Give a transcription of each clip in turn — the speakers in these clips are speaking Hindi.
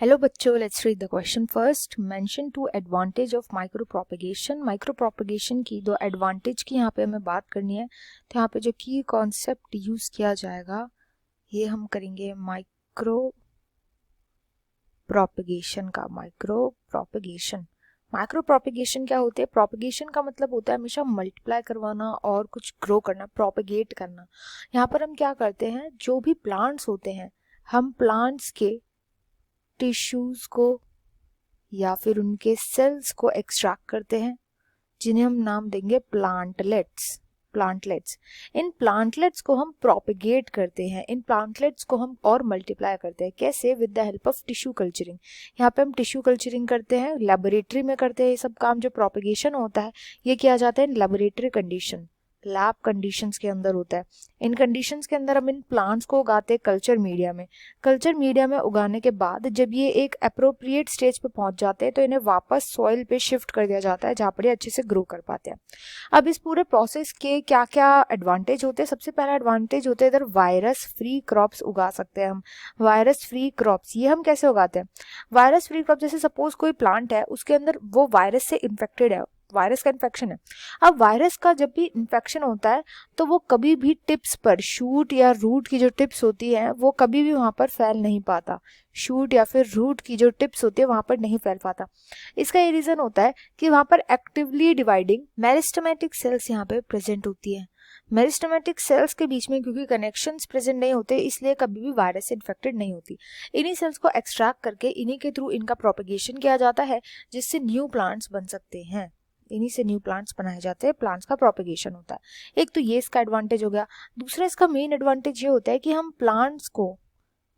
Hello बच्चों, let's read the question first. Mention two advantage of micropropagation. Micropropagation की दो advantage की यहाँ पे हमें बात करनी है. तो यहाँ पे जो की concept यूज किया जाएगा ये हम करेंगे micropropagation का. माइक्रोप्रोपेगेशन क्या होते हैं? प्रोपेगेशन का मतलब होता है हमेशा मल्टीप्लाई करवाना और कुछ ग्रो करना, प्रोपेगेट करना. यहाँ पर हम क्या करते हैं, जो भी प्लांट्स होते हैं हम प्लांट्स के टिश्यूज को या फिर उनके सेल्स को एक्सट्रैक्ट करते हैं, जिन्हें हम नाम देंगे प्लांटलेट्स. इन प्लांटलेट्स को हम प्रोपेगेट करते हैं, इन प्लांटलेट्स को हम और मल्टीप्लाई करते हैं. कैसे? With the help of tissue culturing. यहाँ पे हम टिश्यू कल्चरिंग करते हैं, लेबोरेटरी में करते हैं. ये सब काम जो प्रोपेगेशन होता है ये किया जाता है in laboratory condition, lab conditions के अंदर होता है. इन कंडीशंस के अंदर हम इन प्लांट्स को उगाते हैं कल्चर मीडिया में उगाने के बाद जब ये एक अप्रोप्रिएट स्टेज पे पहुंच जाते हैं तो इन्हें वापस सॉइल पे शिफ्ट कर दिया जाता है जहाँ पर ये अच्छे से ग्रो कर पाते हैं. अब इस पूरे प्रोसेस के क्या क्या एडवांटेज होते हैं? सबसे पहला एडवांटेज होता है इधर वायरस फ्री क्रॉप्स उगा सकते हैं हम. वायरस फ्री क्रॉप्स ये हम कैसे उगाते हैं? वायरस फ्री क्रॉप, जैसे सपोज कोई प्लांट है उसके अंदर वो वायरस से इन्फेक्टेड है, वायरस का इन्फेक्शन है. अब वायरस का जब भी इन्फेक्शन होता है तो वो कभी भी टिप्स पर, शूट या रूट की जो टिप्स होती है वो कभी भी वहां पर फैल नहीं पाता. शूट या फिर रूट की जो टिप्स होती है वहां पर नहीं फैल पाता. इसका ये रीजन होता है कि वहां पर एक्टिवली डिवाइडिंग मेरिस्टेमेटिक सेल्स यहाँ पे प्रेजेंट होती है. मेरिस्टेमेटिक सेल्स के बीच में क्योंकि कनेक्शंस प्रेजेंट नहीं होते इसलिए कभी भी वायरस से इन्फेक्टेड नहीं होती. इन्हीं सेल्स को एक्सट्रैक्ट करके इन्हीं के थ्रू इनका प्रोपेगेशन किया जाता है जिससे न्यू प्लांट्स बन सकते हैं. इन्हीं से न्यू प्लांट्स बनाए जाते हैं, प्लांट्स का प्रोपेगेशन होता है. एक तो ये इसका एडवांटेज हो गया. दूसरा इसका मेन एडवांटेज ये होता है कि हम प्लांट्स को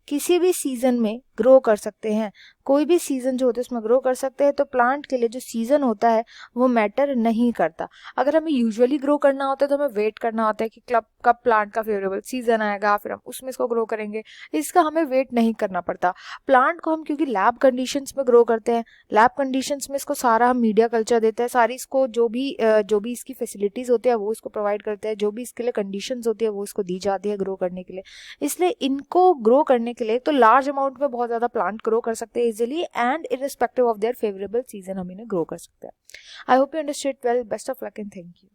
किसी भी सीजन में ग्रो कर सकते हैं. कोई भी सीजन जो होता है उसमें ग्रो कर सकते हैं. तो प्लांट के लिए जो सीजन होता है वो मैटर नहीं करता. अगर हमें यूजुअली ग्रो करना होता है तो हमें वेट करना होता है कि कब प्लांट का फेवरेबल सीजन आएगा, फिर हम उसमें इसको ग्रो करेंगे. इसका हमें वेट नहीं करना पड़ता. प्लांट को हम क्योंकि लैब कंडीशंस में ग्रो करते हैं, लैब कंडीशंस में इसको सारा हम मीडिया कल्चर देते हैं, सारी इसको जो भी इसकी फैसिलिटीज होती है वो इसको प्रोवाइड करते हैं, जो भी इसके लिए कंडीशंस होती है वो इसको दी जाती है ग्रो करने के लिए. इसलिए इनको ग्रो करने के लिए तो लार्ज अमाउंट में बहुत ज्यादा प्लांट ग्रो कर सकते हैं easily and irrespective of their favorable season हम इन्हें ग्रो कर सकते हैं. I hope you understood well. Best of luck and thank you.